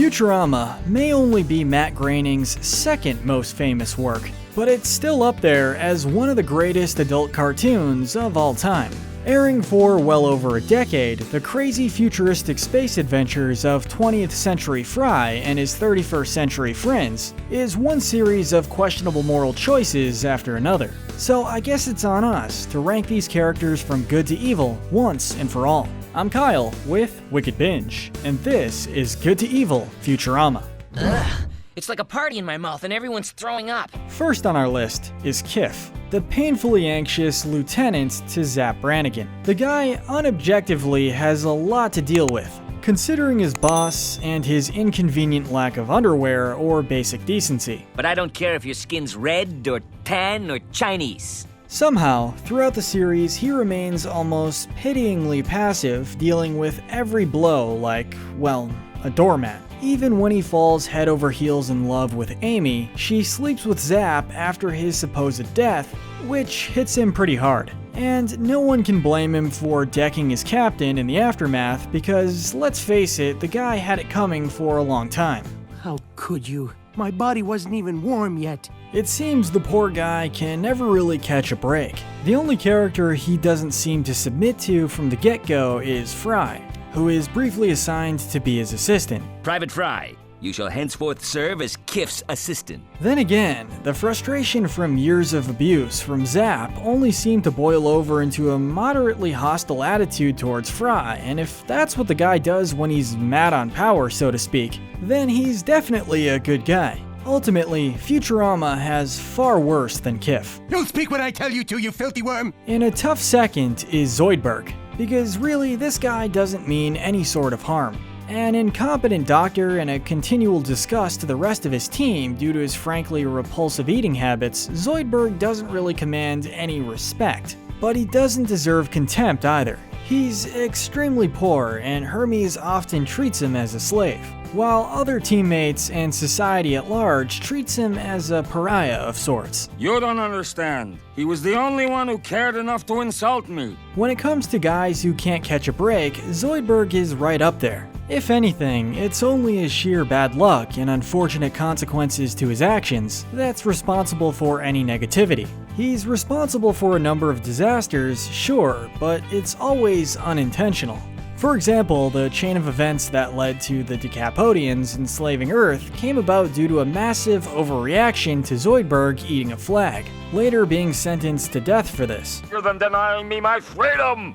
Futurama may only be Matt Groening's second most famous work, but it's still up there as one of the greatest adult cartoons of all time. Airing for well over a decade, the crazy futuristic space adventures of 20th Century Fry and his 31st century friends is one series of questionable moral choices after another. So I guess it's on us to rank these characters from good to evil once and for all. I'm Kyle with Wicked Binge, and this is Good to Evil Futurama. Ugh, it's like a party in my mouth and everyone's throwing up. First on our list is Kiff, the painfully anxious lieutenant to Zapp Brannigan. The guy unobjectively has a lot to deal with, considering his boss and his inconvenient lack of underwear or basic decency. But I don't care if your skin's red or tan or Chinese. Somehow, throughout the series, he remains almost pityingly passive, dealing with every blow like, well, a doormat. Even when he falls head over heels in love with Amy, she sleeps with Zapp after his supposed death, which hits him pretty hard. And no one can blame him for decking his captain in the aftermath because, let's face it, the guy had it coming for a long time. How could you? My body wasn't even warm yet. It seems the poor guy can never really catch a break. The only character he doesn't seem to submit to from the get-go is Fry, who is briefly assigned to be his assistant. Private Fry, you shall henceforth serve as Kiff's assistant. Then again, the frustration from years of abuse from Zapp only seemed to boil over into a moderately hostile attitude towards Fry, and if that's what the guy does when he's mad on power, so to speak, then he's definitely a good guy. Ultimately, Futurama has far worse than Kiff. You'll speak when I tell you to, you filthy worm! In a tough second is Zoidberg, because really this guy doesn't mean any sort of harm. An incompetent doctor and a continual disgust to the rest of his team due to his frankly repulsive eating habits, Zoidberg doesn't really command any respect. But he doesn't deserve contempt either. He's extremely poor, and Hermes often treats him as a slave, while other teammates and society at large treats him as a pariah of sorts. You don't understand. He was the only one who cared enough to insult me. When it comes to guys who can't catch a break, Zoidberg is right up there. If anything, it's only his sheer bad luck and unfortunate consequences to his actions that's responsible for any negativity. He's responsible for a number of disasters, sure, but it's always unintentional. For example, the chain of events that led to the Decapodians enslaving Earth came about due to a massive overreaction to Zoidberg eating a flag, later being sentenced to death for this. You're then denying me my freedom!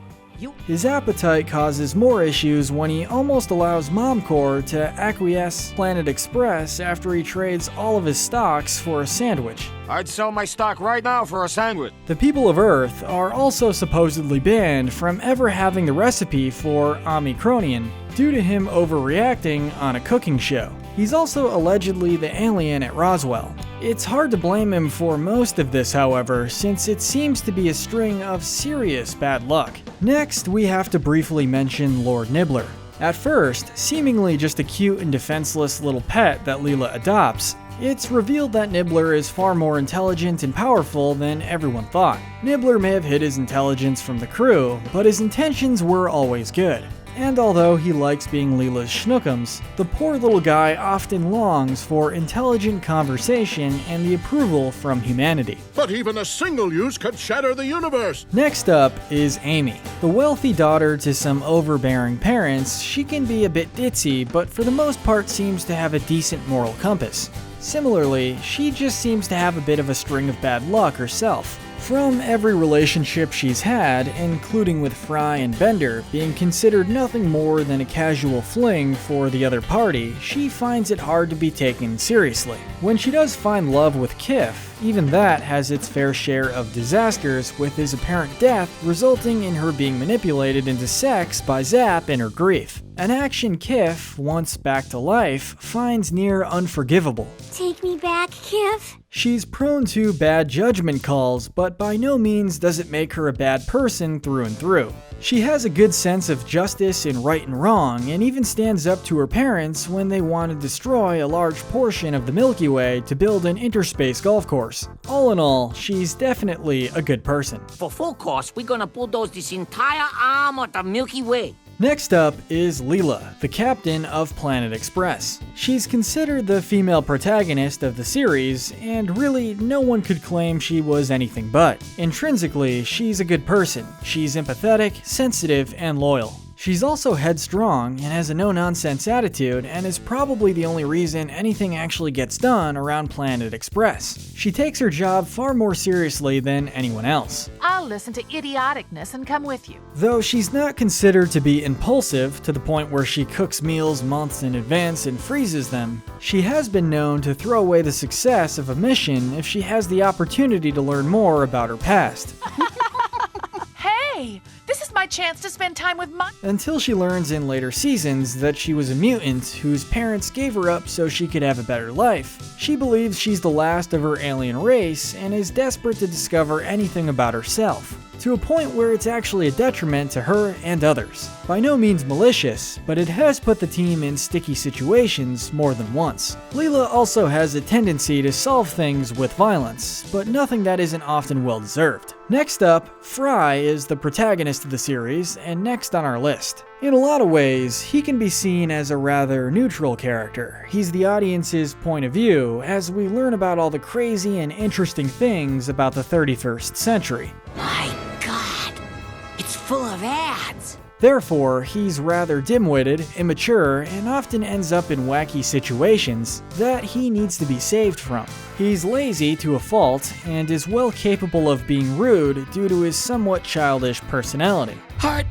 His appetite causes more issues when he almost allows Momcore to acquiesce Planet Express after he trades all of his stocks for a sandwich. I'd sell my stock right now for a sandwich. The people of Earth are also supposedly banned from ever having the recipe for Omicronian due to him overreacting on a cooking show. He's also allegedly the alien at Roswell. It's hard to blame him for most of this, however, since it seems to be a string of serious bad luck. Next, we have to briefly mention Lord Nibbler. At first, seemingly just a cute and defenseless little pet that Leela adopts, it's revealed that Nibbler is far more intelligent and powerful than everyone thought. Nibbler may have hid his intelligence from the crew, but his intentions were always good. And although he likes being Leela's schnookums, the poor little guy often longs for intelligent conversation and the approval from humanity. But even a single use could shatter the universe! Next up is Amy. The wealthy daughter to some overbearing parents, she can be a bit ditzy, but for the most part seems to have a decent moral compass. Similarly, she just seems to have a bit of a string of bad luck herself. From every relationship she's had, including with Fry and Bender, being considered nothing more than a casual fling for the other party, she finds it hard to be taken seriously. When she does find love with Kiff, even that has its fair share of disasters, with his apparent death resulting in her being manipulated into sex by Zapp in her grief. An action Kiff, once back to life, finds near unforgivable. Take me back, Kiff. She's prone to bad judgment calls, but by no means does it make her a bad person through and through. She has a good sense of justice in right and wrong, and even stands up to her parents when they want to destroy a large portion of the Milky Way to build an interspace golf course. All in all, she's definitely a good person. For full cost, we're gonna bulldoze this entire arm of the Milky Way. Next up is Leela, the captain of Planet Express. She's considered the female protagonist of the series, and really no one could claim she was anything but. Intrinsically, she's a good person. She's empathetic, sensitive, and loyal. She's also headstrong and has a no-nonsense attitude, and is probably the only reason anything actually gets done around Planet Express. She takes her job far more seriously than anyone else. I'll listen to idioticness and come with you. Though she's not considered to be impulsive to the point where she cooks meals months in advance and freezes them, she has been known to throw away the success of a mission if she has the opportunity to learn more about her past. Hey, this is my chance to spend time with my... Until she learns in later seasons that she was a mutant whose parents gave her up so she could have a better life. She believes she's the last of her alien race and is desperate to discover anything about herself, to a point where it's actually a detriment to her and others. By no means malicious, but it has put the team in sticky situations more than once. Leela also has a tendency to solve things with violence, but nothing that isn't often well deserved. Next up, Fry is the protagonist of the series, and next on our list. In a lot of ways, he can be seen as a rather neutral character. He's the audience's point of view as we learn about all the crazy and interesting things about the 31st century. My God, it's full of ads. Therefore, he's rather dim-witted, immature, and often ends up in wacky situations that he needs to be saved from. He's lazy to a fault, and is well capable of being rude due to his somewhat childish personality. Heart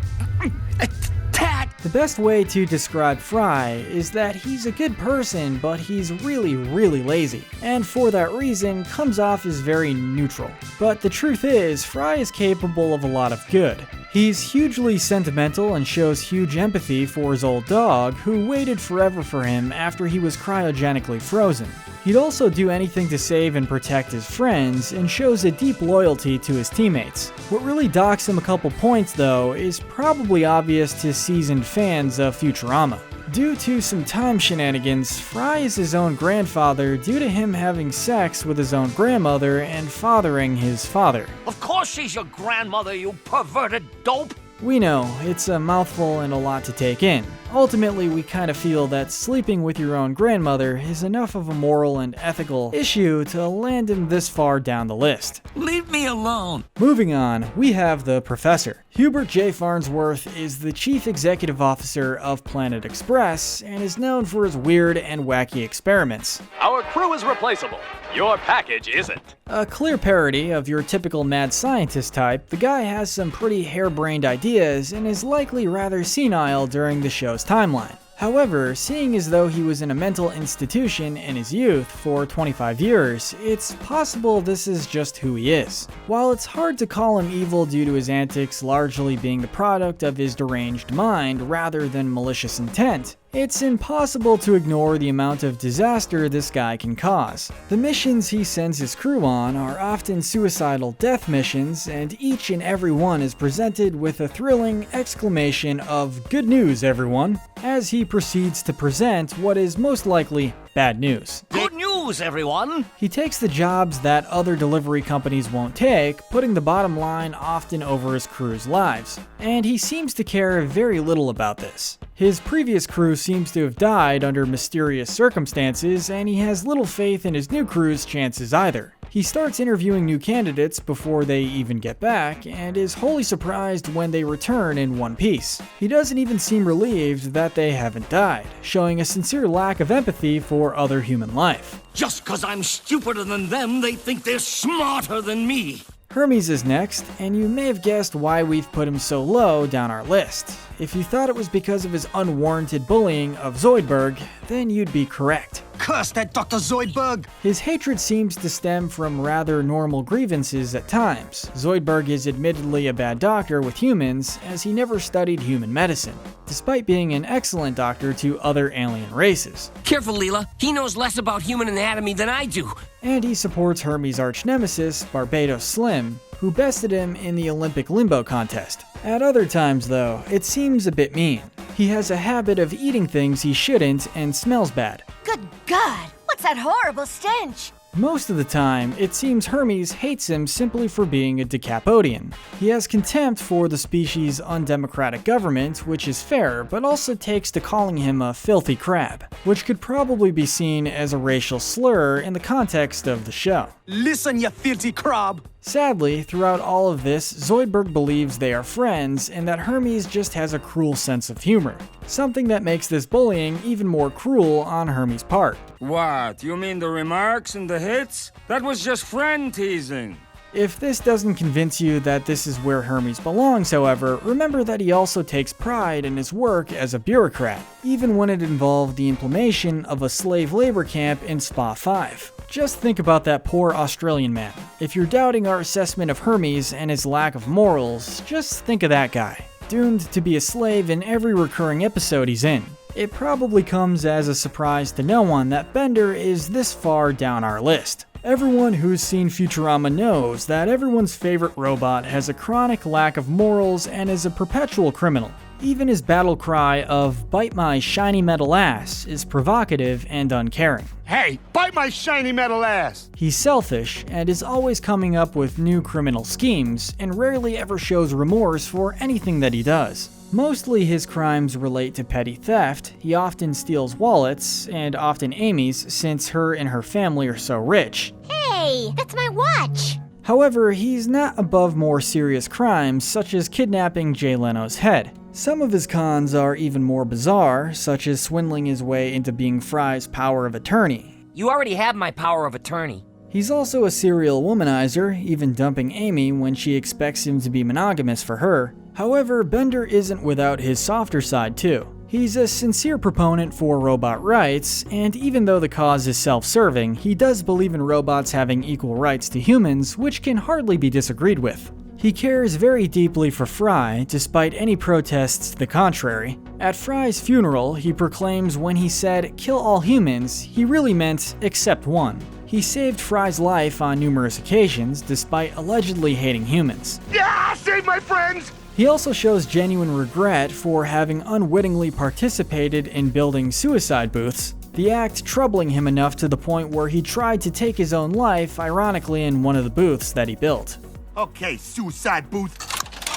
attack. The best way to describe Fry is that he's a good person, but he's really lazy, and for that reason comes off as very neutral. But the truth is, Fry is capable of a lot of good. He's hugely sentimental and shows huge empathy for his old dog, who waited forever for him after he was cryogenically frozen. He'd also do anything to save and protect his friends, and shows a deep loyalty to his teammates. What really docks him a couple points though is probably obvious to seasoned fans of Futurama. Due to some time shenanigans, Fry is his own grandfather due to him having sex with his own grandmother and fathering his father. Of course she's your grandmother, you perverted dope! We know, it's a mouthful and a lot to take in. Ultimately, we kind of feel that sleeping with your own grandmother is enough of a moral and ethical issue to land him this far down the list. Leave me alone. Moving on, we have the Professor. Hubert J. Farnsworth is the Chief Executive Officer of Planet Express and is known for his weird and wacky experiments. Our crew is replaceable. Your package isn't. A clear parody of your typical mad scientist type, the guy has some pretty harebrained ideas and is likely rather senile during the show's timeline. However, seeing as though he was in a mental institution in his youth for 25 years, it's possible this is just who he is. While it's hard to call him evil due to his antics largely being the product of his deranged mind rather than malicious intent, it's impossible to ignore the amount of disaster this guy can cause. The missions he sends his crew on are often suicidal death missions, and each and every one is presented with a thrilling exclamation of "Good news, everyone," as he proceeds to present what is most likely bad news. Good news, everyone! He takes the jobs that other delivery companies won't take, putting the bottom line often over his crew's lives. And he seems to care very little about this. His previous crew seems to have died under mysterious circumstances, and he has little faith in his new crew's chances either. He starts interviewing new candidates before they even get back, and is wholly surprised when they return in one piece. He doesn't even seem relieved that they haven't died, showing a sincere lack of empathy for other human life. Just 'cause I'm stupider than them, they think they're smarter than me. Hermes is next, and you may have guessed why we've put him so low down our list. If you thought it was because of his unwarranted bullying of Zoidberg, then you'd be correct. Curse that Dr. Zoidberg! His hatred seems to stem from rather normal grievances at times. Zoidberg is admittedly a bad doctor with humans, as he never studied human medicine, despite being an excellent doctor to other alien races. Careful, Leela. He knows less about human anatomy than I do. And he supports Hermes' arch-nemesis, Barbados Slim, who bested him in the Olympic limbo contest. At other times, though, it seems a bit mean. He has a habit of eating things he shouldn't and smells bad. Good God! What's that horrible stench? Most of the time, it seems Hermes hates him simply for being a Decapodian. He has contempt for the species' undemocratic government, which is fair, but also takes to calling him a filthy crab, which could probably be seen as a racial slur in the context of the show. Listen, you filthy crab! Sadly, throughout all of this, Zoidberg believes they are friends and that Hermes just has a cruel sense of humor, something that makes this bullying even more cruel on Hermes' part. What? You mean the remarks and the hits? That was just friend teasing. If this doesn't convince you that this is where Hermes belongs, however, remember that he also takes pride in his work as a bureaucrat, even when it involved the implementation of a slave labor camp in Spa 5. Just think about that poor Australian man. If you're doubting our assessment of Hermes and his lack of morals, just think of that guy, doomed to be a slave in every recurring episode he's in. It probably comes as a surprise to no one that Bender is this far down our list. Everyone who's seen Futurama knows that everyone's favorite robot has a chronic lack of morals and is a perpetual criminal. Even his battle cry of "bite my shiny metal ass" is provocative and uncaring. Hey, bite my shiny metal ass! He's selfish and is always coming up with new criminal schemes and rarely ever shows remorse for anything that he does. Mostly his crimes relate to petty theft. He often steals wallets, and often Amy's since her and her family are so rich. Hey, that's my watch! However, he's not above more serious crimes such as kidnapping Jay Leno's head. Some of his cons are even more bizarre, such as swindling his way into being Fry's power of attorney. You already have my power of attorney. He's also a serial womanizer, even dumping Amy when she expects him to be monogamous for her. However, Bender isn't without his softer side too. He's a sincere proponent for robot rights, and even though the cause is self-serving, he does believe in robots having equal rights to humans, which can hardly be disagreed with. He cares very deeply for Fry, despite any protests to the contrary. At Fry's funeral, he proclaims when he said, "kill all humans," he really meant except one. He saved Fry's life on numerous occasions, despite allegedly hating humans. Yeah, save my friends! He also shows genuine regret for having unwittingly participated in building suicide booths, the act troubling him enough to the point where he tried to take his own life, ironically in one of the booths that he built. Okay, suicide booth,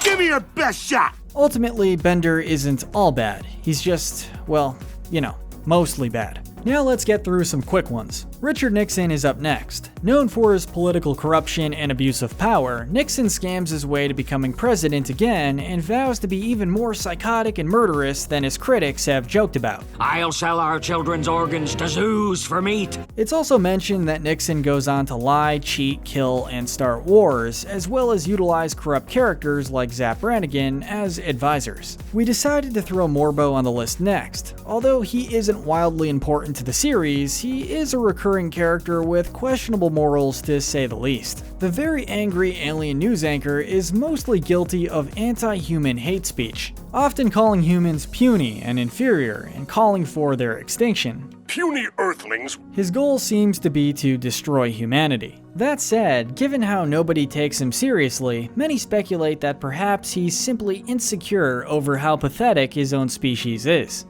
give me your best shot! Ultimately, Bender isn't all bad. He's just, well, mostly bad. Now let's get through some quick ones. Richard Nixon is up next. Known for his political corruption and abuse of power, Nixon scams his way to becoming president again and vows to be even more psychotic and murderous than his critics have joked about. I'll sell our children's organs to zoos for meat. It's also mentioned that Nixon goes on to lie, cheat, kill, and start wars, as well as utilize corrupt characters like Zapp as advisors. We decided to throw Morbo on the list next. Although he isn't wildly important to the series, he is a recurring character with questionable morals to say the least. The very angry alien news anchor is mostly guilty of anti-human hate speech, often calling humans puny and inferior and calling for their extinction. Puny earthlings! His goal seems to be to destroy humanity. That said, given how nobody takes him seriously, many speculate that perhaps he's simply insecure over how pathetic his own species is.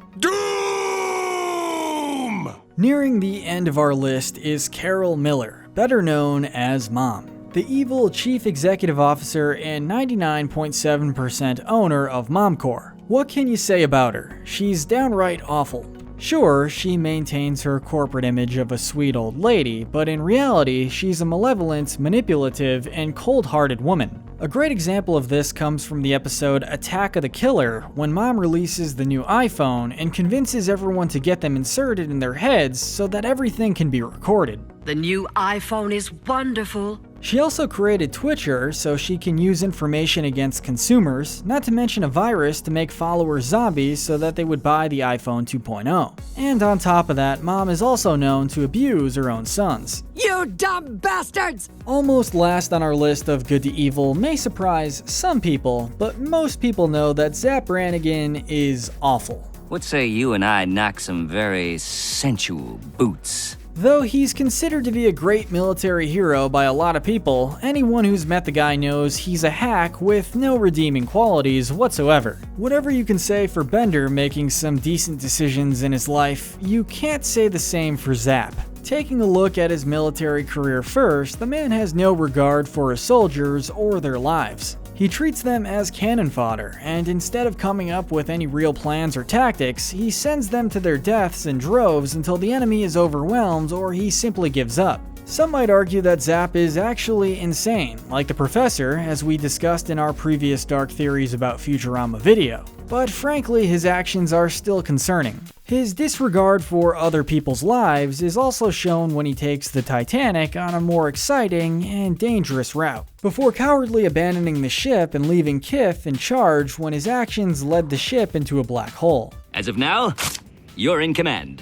Nearing the end of our list is Carol Miller, better known as Mom, the evil chief executive officer and 99.7% owner of MomCore. What can you say about her? She's downright awful. Sure, she maintains her corporate image of a sweet old lady, but in reality, she's a malevolent, manipulative, and cold-hearted woman. A great example of this comes from the episode Attack of the Killer, when Mom releases the new iPhone and convinces everyone to get them inserted in their heads so that everything can be recorded. The new iPhone is wonderful. She also created Twitcher so she can use information against consumers, not to mention a virus to make followers zombies so that they would buy the iPhone 2.0. And on top of that, Mom is also known to abuse her own sons. You dumb bastards! Almost last on our list of good to evil may surprise some people, but most people know that Zapp is awful. What say you and I knock some very sensual boots? Though he's considered to be a great military hero by a lot of people, anyone who's met the guy knows he's a hack with no redeeming qualities whatsoever. Whatever you can say for Bender making some decent decisions in his life, you can't say the same for Zapp. Taking a look at his military career first, the man has no regard for his soldiers or their lives. He treats them as cannon fodder, and instead of coming up with any real plans or tactics, he sends them to their deaths in droves until the enemy is overwhelmed or he simply gives up. Some might argue that Zapp is actually insane, like the Professor, as we discussed in our previous Dark Theories about Futurama video. But frankly, his actions are still concerning. His disregard for other people's lives is also shown when he takes the Titanic on a more exciting and dangerous route, before cowardly abandoning the ship and leaving Kiff in charge when his actions led the ship into a black hole. As of now, you're in command.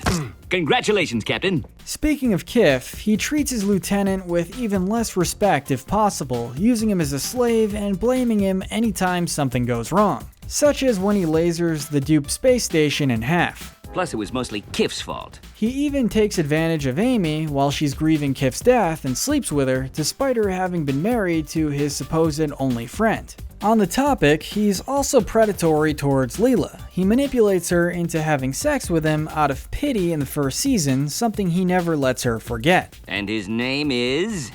Congratulations, Captain. Speaking of Kiff, he treats his lieutenant with even less respect if possible, using him as a slave and blaming him anytime something goes wrong, such as when he lasers the duped space station in half. Plus, it was mostly Kiff's fault. He even takes advantage of Amy while she's grieving Kiff's death and sleeps with her, despite her having been married to his supposed only friend. On the topic, he's also predatory towards Leela. He manipulates her into having sex with him out of pity in the first season, something he never lets her forget. And his name is?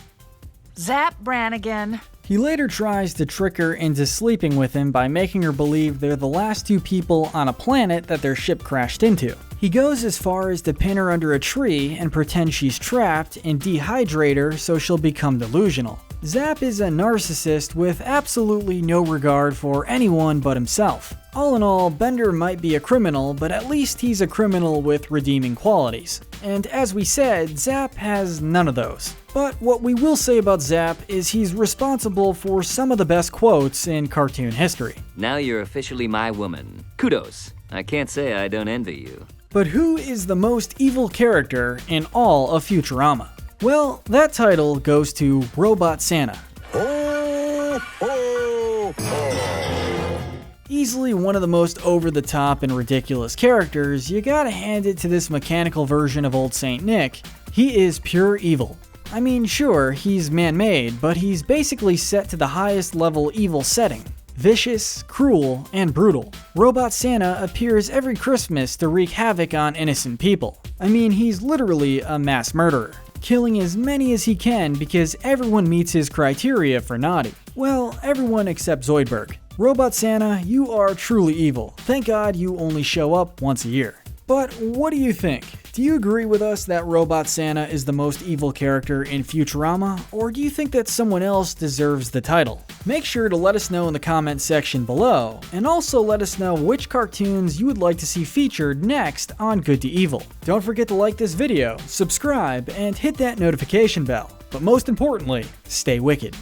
Zapp Brannigan. He later tries to trick her into sleeping with him by making her believe they're the last two people on a planet that their ship crashed into. He goes as far as to pin her under a tree and pretend she's trapped and dehydrate her so she'll become delusional. Zapp is a narcissist with absolutely no regard for anyone but himself. All in all, Bender might be a criminal, but at least he's a criminal with redeeming qualities. And as we said, Zapp has none of those. But what we will say about Zapp is he's responsible for some of the best quotes in cartoon history. Now you're officially my woman. Kudos. I can't say I don't envy you. But who is the most evil character in all of Futurama? Well, that title goes to Robot Santa. Easily one of the most over-the-top and ridiculous characters, you gotta hand it to this mechanical version of Old Saint Nick. He is pure evil. I mean, sure, he's man-made, but he's basically set to the highest level evil setting. Vicious, cruel, and brutal. Robot Santa appears every Christmas to wreak havoc on innocent people. I mean, he's literally a mass murderer, killing as many as he can because everyone meets his criteria for naughty. Well, everyone except Zoidberg. Robot Santa, you are truly evil. Thank God you only show up once a year. But what do you think? Do you agree with us that Robot Santa is the most evil character in Futurama, or do you think that someone else deserves the title? Make sure to let us know in the comment section below, and also let us know which cartoons you would like to see featured next on Good to Evil. Don't forget to like this video, subscribe, and hit that notification bell. But most importantly, stay wicked.